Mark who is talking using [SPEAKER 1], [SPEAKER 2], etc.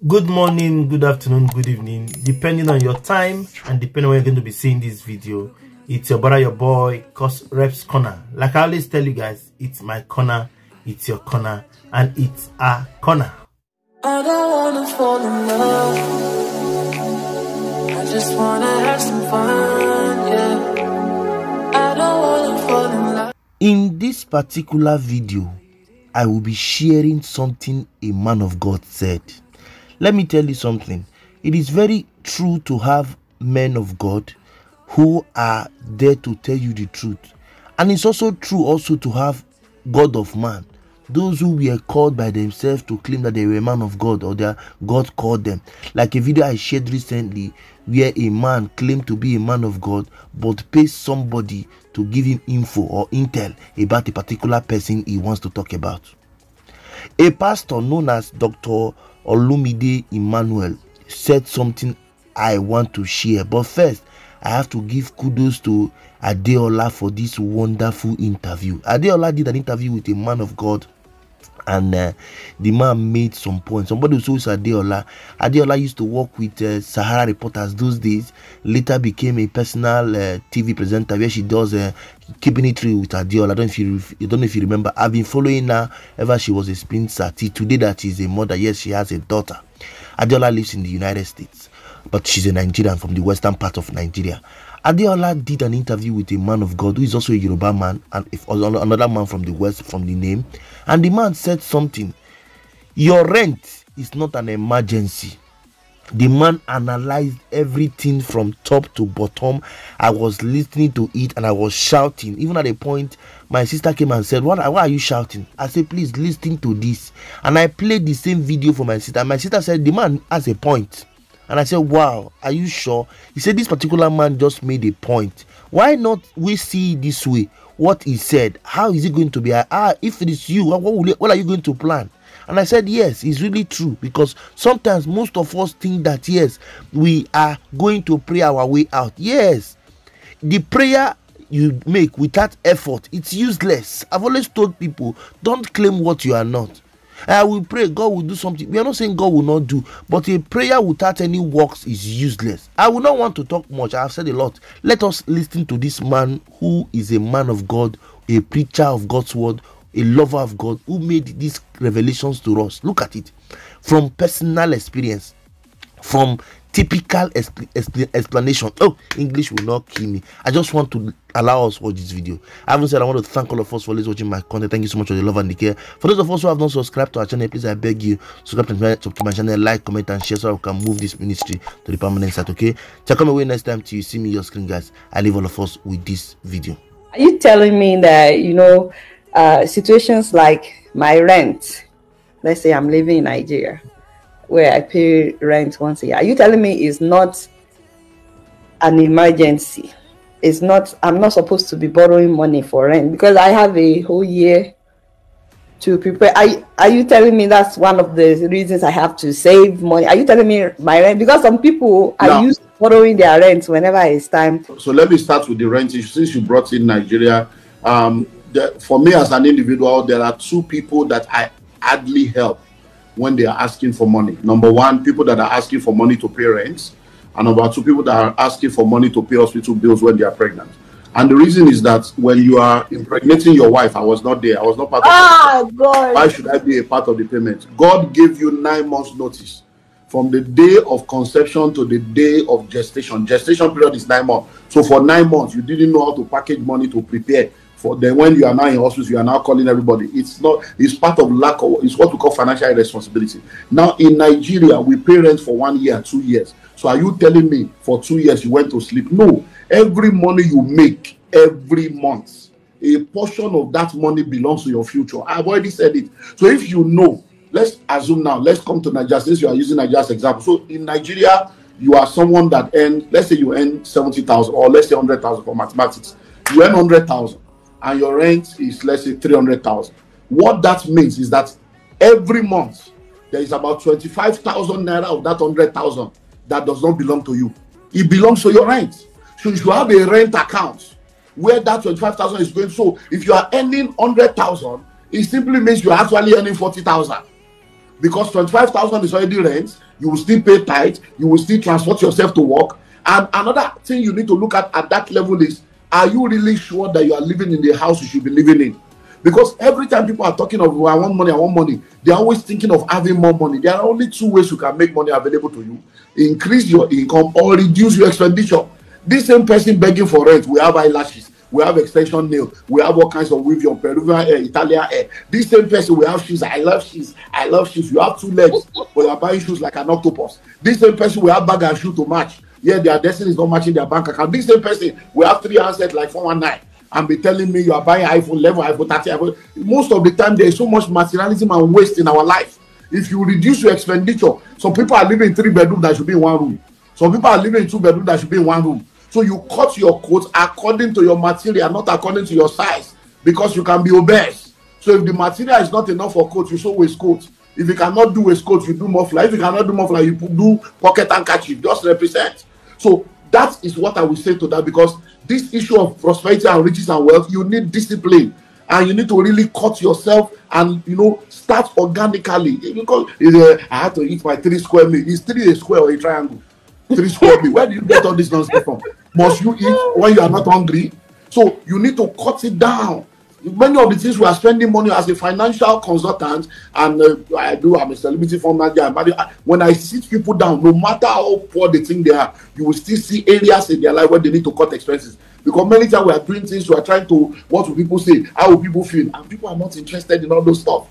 [SPEAKER 1] Good morning, good afternoon, good evening, depending on your time and depending on when you're going to be seeing this video. It's your brother, your boy, courserepscorner. Like I always tell you guys, it's my corner, it's your corner, and it's our corner.
[SPEAKER 2] I don't wanna fall in love, I just wanna have some fun, yeah. I don't wanna fall in love.
[SPEAKER 3] In this particular video, I will be sharing something a man of God said. Let me tell you something. It is very true to have men of God who are there to tell you the truth. And it's also true also to have God of man. Those who were called by themselves to claim that they were a man of God, or that God called them. Like a video I shared recently where a man claimed to be a man of God but pays somebody to give him info or intel about a particular person he wants to talk about. A pastor known as Dr. OLUMIDE EMMANUEL said something I want to share, but first I have to give kudos to Adeola for this wonderful interview. Adeola did an interview with a man of God, and the man made some points. Somebody who says Adeola used to work with Sahara Reporters those days, later became a personal TV presenter where she does keeping it real with Adeola. I don't know if you remember. I've been following her ever she was a spinster till today that she's a mother. Yes, she has a daughter. Adeola lives in the United States, but she's a Nigerian from the western part of Nigeria. Adeola did an interview with a man of God who is also a Yoruba man, and another man from the west, from the name, and the man said something. Your rent is not an emergency. The man analyzed everything from top to bottom. I was listening to it and I was shouting. Even at a point, my sister came and said, why are you shouting? I said, please listen to this. And I played the same video for my sister. My sister said, the man has a point. And I said, wow, are you sure? He said, this particular man just made a point. Why not we see this way? What he said, how is it going to be? If it is you, what are you going to plan? And I said, yes, it's really true. Because sometimes most of us think that, yes, we are going to pray our way out. Yes, the prayer you make without effort, it's useless. I've always told people, don't claim what you are not. I will pray, God will do something. We are not saying God will not do, but a prayer without any works is useless. I will not want to talk much. I have said a lot. Let us listen to this man who is a man of God, a preacher of God's word, a lover of God, who made these revelations to us. Look at it. From personal experience, from typical explanation. Oh, English will not kill me. I just want to allow us to watch this video. I haven't said I want to thank all of us for always watching my content. Thank you so much for the love and the care. For those of us who have not subscribed to our channel, please I beg you, subscribe to my channel, like, comment and share so I can move this ministry to the permanent site. Okay, check out my way next time till you see me your screen, guys. I leave all of us with this video.
[SPEAKER 4] Are you telling me that situations like my rent, let's say I'm living in Nigeria where I pay rent once a year, are you telling me it's not an emergency? It's not, I'm not supposed to be borrowing money for rent because I have a whole year to prepare. Are you telling me that's one of the reasons I have to save money? Are you telling me my rent? Because some people are used to borrowing their rent whenever it's time.
[SPEAKER 5] So let me start with the rent issue. Since you brought in Nigeria, for me as an individual, there are two people that I hardly help when they are asking for money. Number one, people that are asking for money to pay rent. And number two, people that are asking for money to pay hospital bills when they are pregnant. And the reason is that when you are impregnating your wife, I was not there. I was not part of it. God. Why should I be a part of the payment? God gave you 9 months notice. From the day of conception to the day of gestation. Gestation period is 9 months. So for 9 months, you didn't know how to package money to prepare. For then when you are now in hospital, you are now calling everybody. It's part of lack of, it's what we call financial irresponsibility. Now in Nigeria, we pay rent for 1 year, 2 years. So are you telling me for 2 years you went to sleep? No. Every money you make every month, a portion of that money belongs to your future. I've already said it. So if you know, let's assume now, let's come to Nigeria since you are using Nigeria as example. So in Nigeria, you are someone that earns, let's say you earn 70,000 or let's say 100,000 for mathematics. You earn 100,000 and your rent is, let's say, 300,000. What that means is that every month there is about 25,000 naira of that 100,000 that does not belong to you. It belongs to your rent. So you should have a rent account where that 25,000 is going. So if you are earning 100,000, it simply means you are actually earning 40,000. because 25,000 is already rent. You will still pay tithe. You will still transport yourself to work. And another thing you need to look at that level is, are you really sure that you are living in the house you should be living in? Because every time people are talking of, oh, I want money, they're always thinking of having more money. There are only two ways you can make money available to you: increase your income or reduce your expenditure. This same person begging for rent, we have eyelashes, we have extension nail, we have all kinds of weave on Peruvian hair, Italian hair. This same person, we have shoes. I love shoes. I love shoes. You have two legs, but you're buying shoes like an octopus. This same person, we have bag and shoe to match. Yeah, their destiny is not matching their bank account. This same person, we have 3 handsets like 419. And be telling me you are buying iPhone 11, iPhone 30, iPhone. Most of the time, there is so much materialism and waste in our life. If you reduce your expenditure, some people are living in 3 bedrooms that should be in 1 room. Some people are living in 2 bedrooms that should be in 1 room. So you cut your coat according to your material, not according to your size, because you can be obese. So if the material is not enough for coat, you sew waistcoat. If you cannot do waistcoat, you do muffler. If you cannot do muffler, you do pocket handkerchief. Just represent. So that is what I will say to that, because this issue of prosperity and riches and wealth, you need discipline, and you need to really cut yourself and, you know, start organically. Because I have to eat my 3 square meal. Is 3 a square or a triangle? 3 square meal. Where do you get all this nonsense from? Must you eat when you are not hungry? So you need to cut it down. Many of the things we are spending money as a financial consultant, and I'm a celebrity fund manager. When I sit people down, no matter how poor they think they are, you will still see areas in their life where they need to cut expenses. Because many times we are doing things, we are trying to, what will people say? How will people feel? And people are not interested in all those stuff.